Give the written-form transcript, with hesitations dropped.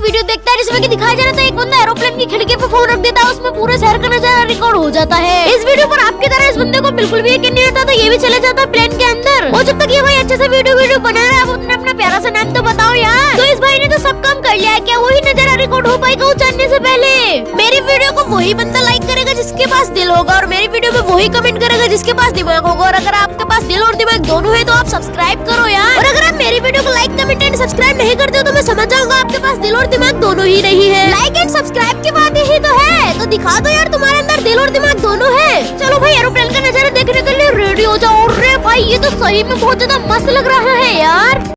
Video देखता है जिसमें कि दिखाया जा रहा था एक बंदा एरोप्लेन की खिड़की पे फोन रख देता है, उसमें पूरे शहर का नजारा रिकॉर्ड हो जाता है। इस वीडियो पर आपकी तरह इस बंदे को बिल्कुल भी यकीन नहीं होता, तो ये भी चले जाता है प्लेन के अंदर। और जब तक ये भाई अच्छे से वीडियो बना रहा है, अब उसने अपना प्यारा सा नाम तो बताओ यार। तो इस भाई ने तो सब काम कर लिया है, क्या वही नजारा रिकॉर्ड हो पाएगा उचारने से पहले? मेरी वीडियो को वही बंदा लाइक करेगा जिसके पास दिल होगा, और मेरी वीडियो में वही कमेंट करेगा जिसके पास दिमाग होगा। और अगर आपके पास दिल और दिमाग दोनों है तो आप सब्सक्राइब करो यार। और अगर आप मेरी वीडियो को लाइक कमेंट एंड सब्सक्राइब नहीं करते हो तो मैं समझ जाऊंगा आपके पास दिल और दिमाग दोनों ही नहीं है। लाइक एंड सब्सक्राइब की बात ही तो है, तो दिखा दो यार तुम्हारे अंदर दिल और दिमाग दोनों है। चलो भाई एरोप्लेन का नजारा देखने के लिए रेडी हो जाओ। अरे भाई ये तो सही में बहुत ज्यादा मस्त लग रहा है यार।